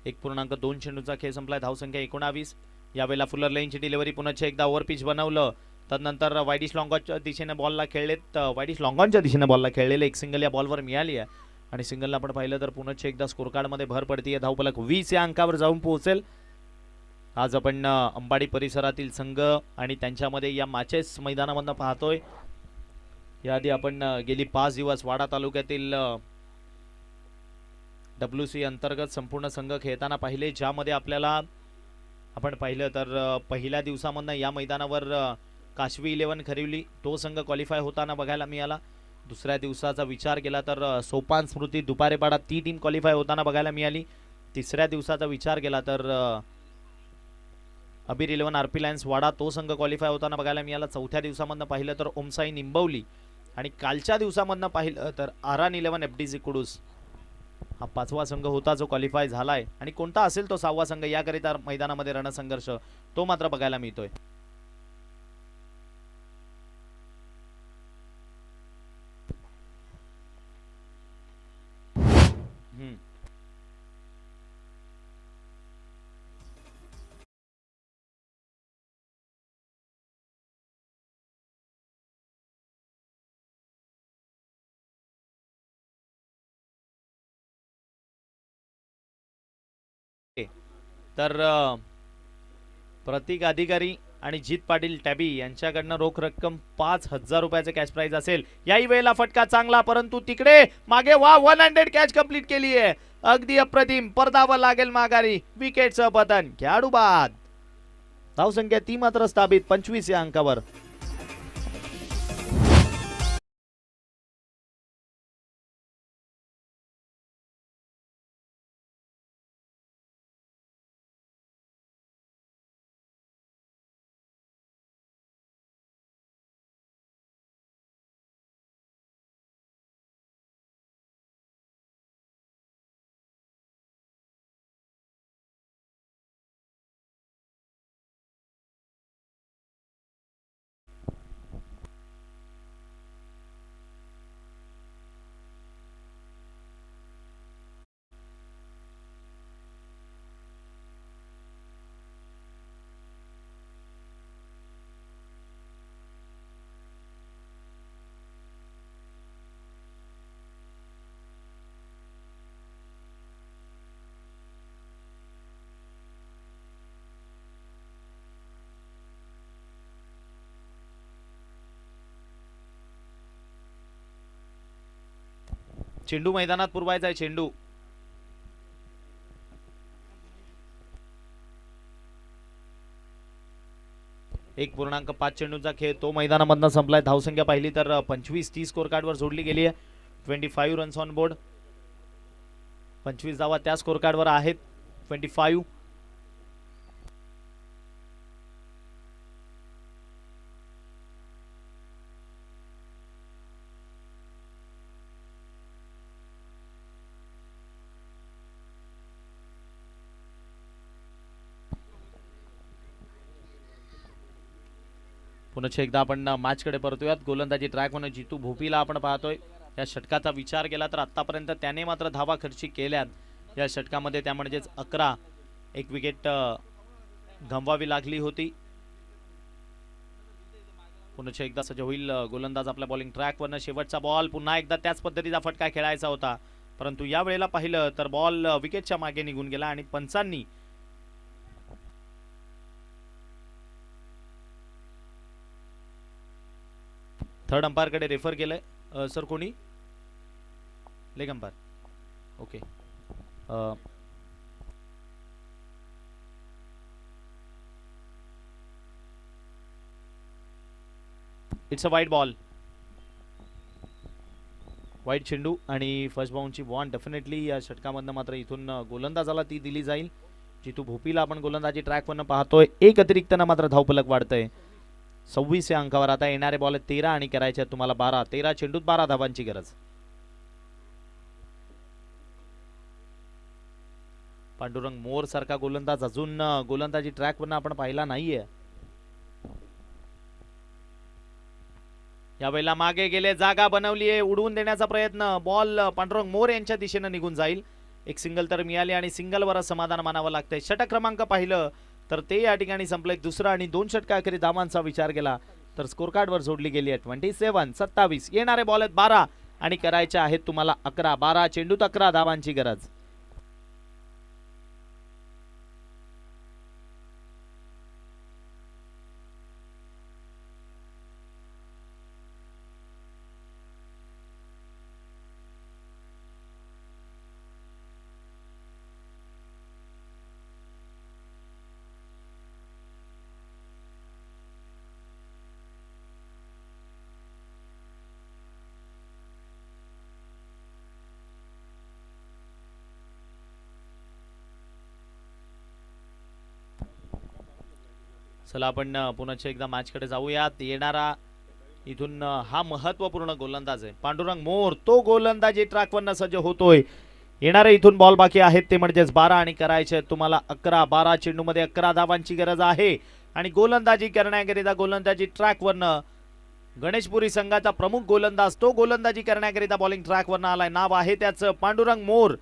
एक पूर्णांक 2 चेंडूचा खेळ संपलाय. धावसंख्या 19. यावेळेला फुलर लेनची डिलिव्हरी पुन्हा एकदा ओव्हर पिच बनवलं. त्यानंतर वायडिश लॉंगॉनच्या दिशेने बॉलला खेळलेत. वायडिश लॉंगॉनच्या दिशेने बॉलला खेळलेले एक सिंगल या बॉलवर मिळाली आहे आणि सिंगलला आपण पाहिलं तर पुन्हा एकदा स्कोर कार्डमध्ये भर पडते. धावफलक 20 या अंकावर जाऊन पोहोचेल. आज आपण अंबाडी परिसरातील संघ आणि त्यांच्यामध्ये या मॅचेस मैदानामधून पाहतोय. याआधी आपण गेली 5 दिवस वाडा तालुक्यातील WC अंतर्गत संपूर्ण संघ खेळताना पाहिले, ज्यामध्ये आपल्याला आपण पाहिलं तर पहिल्या दिवसामधनं या मैदानावर काशवी 11 खरिवली तो संघ क्वालिफाय होताना बघायला मिळाला. दुसऱ्या दिवसाचा विचार केला तर सोपान स्मृती दुपारेपाडा ती टीम क्वालिफाय होताना बघायला मिळाली. तिसऱ्या दिवसाचा विचार केला तर अबीर 11 RP लायन्स वाडा तो संघ क्वालिफाय होताना बघायला मिळाला. चौथ्या दिवसामधनं पाहिलं तर ओमसाई निंबवली आणि कालच्या दिवसामधनं पाहिलं तर आरान 11 FDC कुडूस हा 5वा संघ होता जो क्वालिफाय झालाय आणि कोणता असेल तो 6वा संघ याकरिता मैदानामध्ये रणसंघर्ष तो मात्र बघायला मिळतोय. तर प्रतीक अधिकारी आणि जित पाटील टॅबी यांच्याकडनं रोख रक्कम 5,000 रुपयाचे कॅश प्राइज असेल. याही वेळेला फटका चांगला, परंतु तिकडे मागे 100 कॅच कंप्लीट केली आहे. अगदी अप्रतिम. परदावा लागेल माघारी. विकेटचं पतन. खेळाडू बाद. धावसंख्या ती मात्र स्थापित 25 या अंकावर. चेंडू मैदानात पुरवायचा आहे. चेंडू एक 1.5 चेंडूचा खेळ तो मैदानामधनं संपलाय. धावसंख्या पाहिली तर 25 ती स्कोर कार्डवर जोडली गेली आहे. 25 रन्स ऑन बोर्ड. 25 धावा त्या स्कोर कार्डवर आहेत. 25. पुन्हा एकदा आपण मॅचकडे परतूयात. गोलंदाजी ट्रॅक म्हणून जितू भोपीला आपण पाहतोय. या षटकाचा विचार केला तर आतापर्यंत त्याने मात्र धावा खर्ची केल्यात या षटकामध्ये. त्या म्हणजेच 11. एक विकेट गमवावी लागली होती. पुन्हा एकदा सज्ज होईल गोलंदाज आपल्या बॉलिंग ट्रॅकवरनं. शेवटचा बॉल. पुन्हा एकदा त्याच पद्धतीचा फटका खेळायचा होता, परंतु या वेळेला पाहिलं तर बॉल विकेटच्या मागे निघून गेला आणि पंचांनी थर्ड अंपायर कडे रेफर केलंय. सर कोणी? Leg umpire. Okay. It's a wide ball. Wide चेंडू आणि फर्स्ट बाउंडची बॉल डेफिनेटली या षटकामधनं मात्र इथून गोलंदाजाला ती दिली जाईल. जितू भोपीला आपण गोलंदाजी ट्रॅकवरनं पाहतोय. एक अतिरिक्तनं मात्र धावफलक वाढतंय. 26 या अंकावर. आता येणारे बॉल 13 आणि करायचे तुम्हाला 12. 13 चेंडूत 12 धावांची गरज. पांडुरंग मोर सारखा गोलंदाज अजून गोलंदाजी ट्रॅकवरनं आपण पाहिला नाहीये. यावेळेला मागे गेले. जागा बनवली आहे. उडवून देण्याचा प्रयत्न. बॉल पांडुरंग मोर यांच्या दिशेनं निघून जाईल. एक सिंगल तर मिळाली आणि सिंगलवर समाधान मानावं लागतंय. षटक क्रमांक पाहिलं तर ते या ठिकाणी संपलंय. दुसरा आणि 2 षटकाखेरी धावांचा विचार केला तर स्कोर कार्डवर जोडली गेली आहे 27. 27. येणारे बॉल आहेत 12 आणि करायचे आहेत तुम्हाला 11. 12 चेंडूत 11 धावांची गरज. चला आपण पुन्हा एकदा मॅचकडे जाऊयात. येणारा इथून हा महत्वपूर्ण गोलंदाज आहे पांडुरंग मोर. तो गोलंदाजी ट्रॅकवरनं सज्ज होतोय. येणारे इथून बॉल बाकी आहेत ते म्हणजेच 12 आणि करायचे तुम्हाला 11. 12 चेंडूमध्ये 11 धावांची गरज आहे आणि गोलंदाजी करण्याकरिता गोलंदाजी ट्रॅकवरनं गणेशपुरी संघाचा प्रमुख गोलंदाज तो गोलंदाजी करण्याकरिता बॉलिंग ट्रॅकवरनं आलाय. नाव आहे त्याचं पांडुरंग मोर.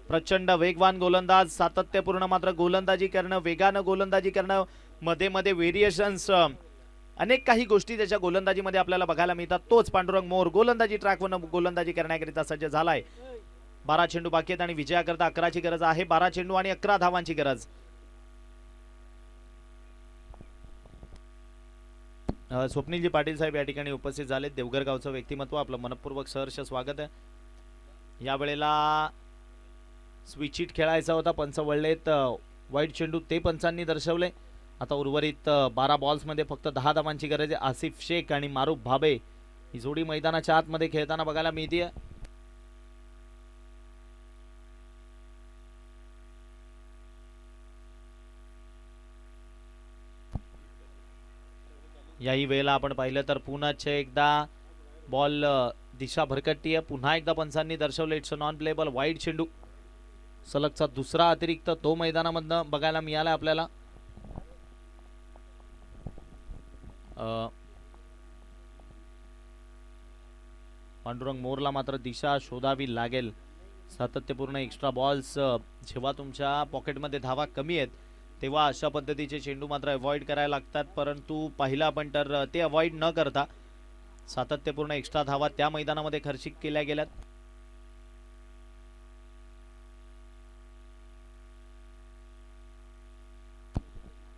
प्रचंड वेगवान गोलंदाज. सातत्यपूर्ण मात्र गोलंदाजी करणं, वेगानं गोलंदाजी करणं, मध्ये मध्ये व्हेरिएशन्स, अनेक काही गोष्टी त्याच्या गोलंदाजीमध्ये आपल्याला बघायला मिळतात. तोच पांडुरंग मोर गोलंदाजी ट्रॅकवरनं गोलंदाजी करण्याकरिता सज्ज झालाय. 12 चेंडू बाकी आहेत आणि विजयाकरता 11ची गरज आहे. 12 चेंडू आणि 11 धावांची गरज. स्वप्नीलजी पाटील साहेब या ठिकाणी उपस्थित झाले. देवघर गावचं व्यक्तिमत्व, आपलं मनपूर्वक सहर्ष स्वागत आहे. या वेळेला स्विचिट खेळायचा होता, पंच वळलेत वाईट चेंडू, ते पंचांनी दर्शवले. आता उर्वरित 12 बॉल्समध्ये फक्त 10 धावांची गरज आहे. आसिफ शेख आणि मारूफ भाबे ही जोडी मैदानाच्या आतमध्ये खेळताना बघायला मिळते. याही वेळेला आपण पाहिलं तर पुन्हा एकदा बॉल दिशा भरकटती आहे. पुन्हा एकदा पंचांनी दर्शवले इट्स नॉन प्लेबल. वाईट चेंडू, सलगचा दुसरा अतिरिक्त तो मैदानामधनं बघायला मिळाला आपल्याला. पांडुरंग मोरला मात्र दिशा शोधावी लागेल. सातत्यपूर्ण एक्स्ट्रा बॉल्स जेव्हा तुमच्या पॉकेटमध्ये धावा कमी आहेत तेव्हा अशा पद्धतीचे चेंडू मात्र अवॉइड करायला लागतात. परंतु पहिला पंटर ते अवॉइड न करता सातत्यपूर्ण एक्स्ट्रा धावा त्या मैदानामध्ये खर्चिक केल्या गेल्यात.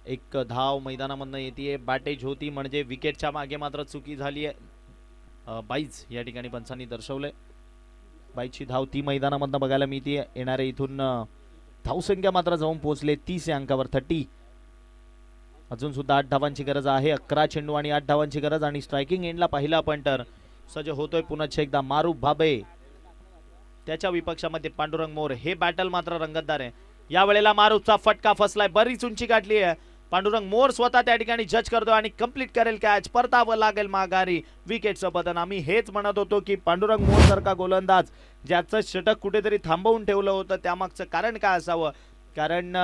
एक धाव मैदानामधनं येते. बॅटेज होती म्हणजे विकेटच्या मागे मात्र चुकी झाली आहे. बाईज या ठिकाणी पंचांनी दर्शवले. बाईची धाव ती मैदानामधनं बघायला मिळते. येणारे इथून धावसंख्या मात्र जाऊन पोहोचले 30 या अंकावर 30. अजून सुद्धा 8 धावांची गरज आहे. 11 चेंडू आणि 8 धावांची गरज. आणि स्ट्रायकिंग एंडला पहिला पंटर सज्ज होतोय पुन्हा एकदा मारूफ भाबे, त्याच्या विपक्षामध्ये पांडुरंग मोर. हे बॅटल मात्र रंगतदार आहे. या वेळेला मारूफचा फटका फसलाय, बरीच उंची गाठली आहे. पांडुरंग मोर स्वतः त्या ठिकाणी जज करतो आणि कंप्लीट करेल कॅच. परतावं लागेल माघारी. विकेटचं पतन. आम्ही हेच म्हणत होतो की पांडुरंग मोर सारखा गोलंदाज ज्याचं षटक कुठेतरी थांबवून ठेवलं होतं, त्यामागचं कारण काय असावं? कारण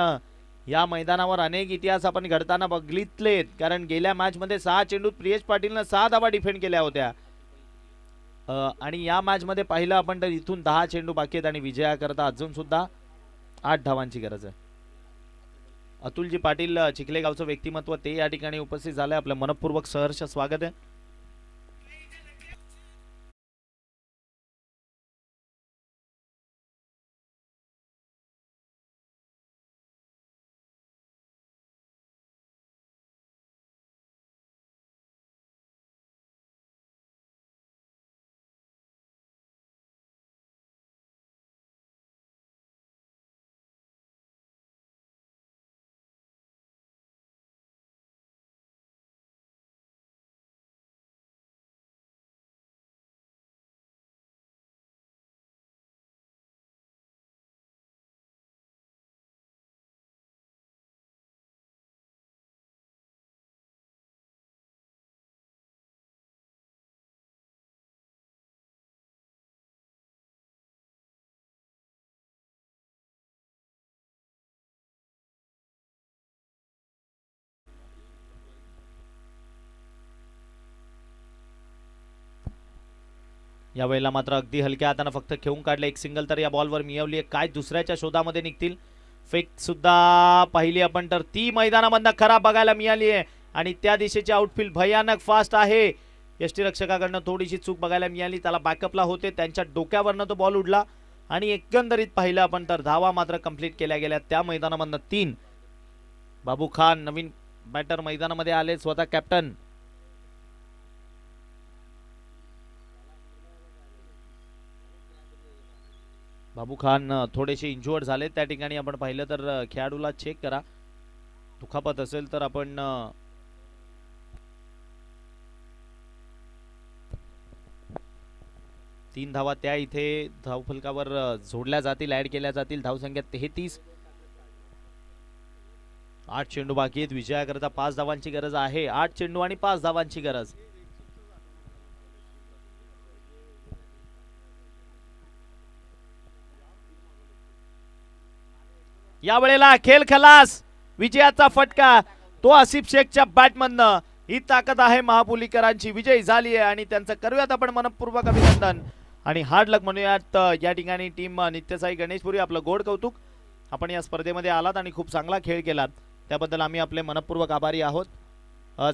या मैदानावर अनेक इतिहास आपण घडताना बघितलेत. कारण गेल्या मॅच मध्ये 6 चेंडूत प्रियेश पाटीलनं 6 धावा डिफेंड केल्या होत्या. आणि या मॅच मध्ये पाहिलं आपण तर इथून 10 चेंडू बाकी आहेत आणि विजयाकरता अजून सुद्धा 8 धावांची गरज आहे. अतुलजी पाटील चिखलेगावचं व्यक्तिमत्व ते या ठिकाणी उपस्थित झालंय. आपलं मनपूर्वक सहर्ष स्वागत आहे. या वेळेला मात्र अगदी हलक्या हाताने फक्त खेळून काढले. एक सिंगल तर या बॉलवर मिळवली आहे. काय दुसऱ्याच्या शोधामध्ये निघतील. फेक सुद्धा पाहिली आपण तर ती मैदानामधनं खराब बघायला मिळाली आहे. आणि त्या दिशेची आउटफील्ड भयानक फास्ट आहे. यष्टीरक्षकाकडनं थोडीशी चूक बघायला मिळाली. त्याला बॅकअपला होते, त्यांच्या डोक्यावरनं तो बॉल उडला. आणि एकंदरीत पाहिलं आपण तर धावा मात्र कंप्लीट केल्या गेल्या त्या मैदानामधनं 3. बाबू खान नवीन बॅटर मैदानामध्ये आले, स्वतः कॅप्टन. बाबू खान थोडेसे इंजुअर्ड झाले त्या ठिकाणी. आपण पाहिलं तर खेळाडूला चेक करा, दुखापत असेल तर आपण तीन धावा त्या इथे धावफलकावर जोडल्या जातील, ऍड केल्या जातील. धावसंख्या 33. 8 चेंडू बाकी आहेत. विजयाकरता 5 धावांची गरज आहे. 8 चेंडू आणि 5 धावांची गरज. या वेळेला खेळ खलास. विजयाचा फटका तो आसिफ शेखच्या बॅटमधनं. ही ताकद आहे महापुलीकरांची. विजय झाली आहे आणि त्यांचं करूयात आपण मनपूर्वक अभिनंदन आणि हार्ड लक म्हणूयात. या ठिकाणी टीम नित्यसाई गणेशपुरी आपलं गोड कौतुक. आपण या स्पर्धेमध्ये आलात आणि खूप चांगला खेळ केलात त्याबद्दल आम्ही आपले मनपूर्वक आभारी आहोत.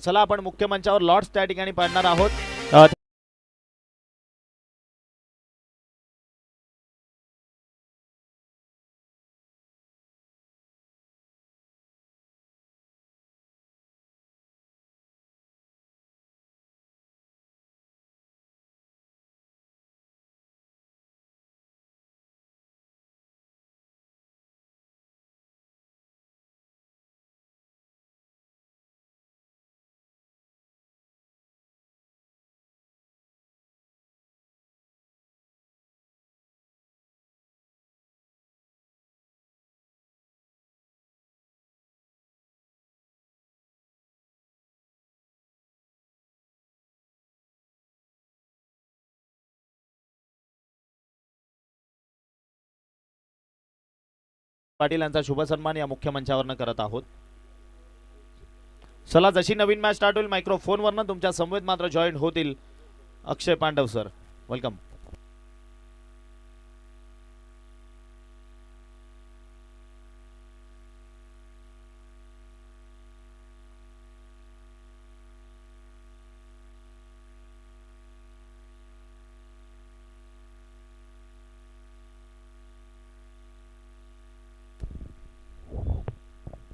चला आपण मुख्य मंचावर लॉर्ड्स त्या ठिकाणी पाडणार आहोत. पाटील यांचा शुभ सन्मान या मुख्य मंचावरनं करत आहोत. चला जशी नवीन मॅच स्टार्ट होईल मायक्रोफोनवरनं तुमच्या समवेत मात्र जॉईन होतील अक्षय Pandav sir. Welcome.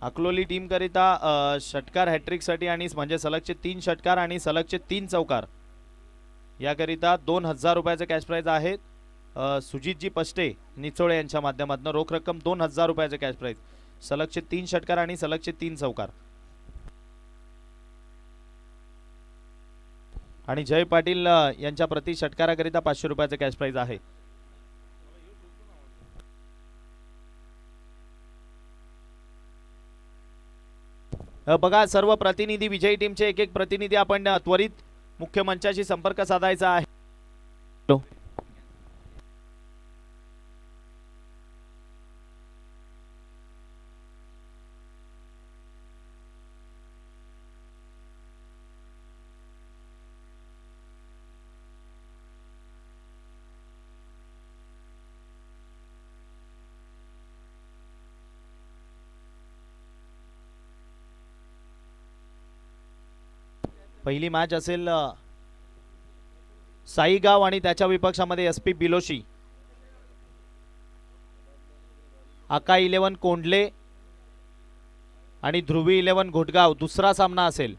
Akloli team करिता षटकार हॅट्रिक साठी आणि म्हणजे सलगचे 3 षटकार आणि सलगचे 3 चौकार याकरिता 2000 रुपयाचे कॅश प्राइज आहेत. सुजितजी पष्टे निचोळे यांच्या माध्यमातून रोख रक्कम 2000 रुपयाचे कॅश प्राइज, सलगचे 3 षटकार आणि सलगचे 3 चौकार. आणि जय पाटील यांच्या प्रति षटकाराकरिता 500 रुपयाचे कॅश प्राइज आहे. बघा सर्व प्रतिनिधी विजयी टीमचे एक प्रतिनिधी आपण त्वरित मुख्य मंचाशी संपर्क साधायचा आहे. पहिली मॅच असेल साईगाव आणि त्याच्या विपक्षामध्ये एसपी बिलोशी, आका 11 कोंडले आणि ध्रुवी 11 घोटगाव. दुसरा सामना असेल.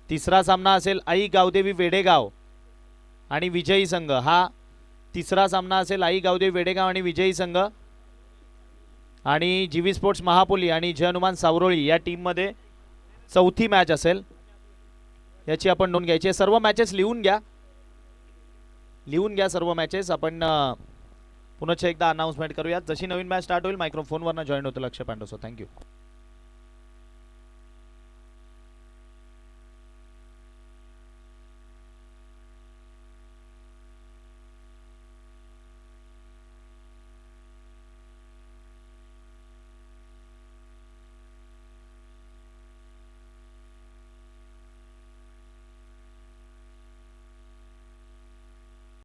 तिसरा सामना असेल आई गावदेवी वेडेगाव आणि विजयी संघ. हा तिसरा सामना असेल आई गावदेवी वेडेगाव आणि विजयी संघ. आणि जीवी स्पोर्ट्स महापोली आणि जय हनुमान सावरोळी या टीम मध्ये चौथी मॅच असेल. याची आपण नोंद घ्यायची. सर्व मॅचेस लिहून घ्या सर्व मॅचेस. आपण पुन्हा एकदा अनाउन्समेंट करूयात जशी नवीन मॅच स्टार्ट होईल मायक्रोफोनवरनं जॉईन होतील अक्षय पांडव सर. थँक्यू.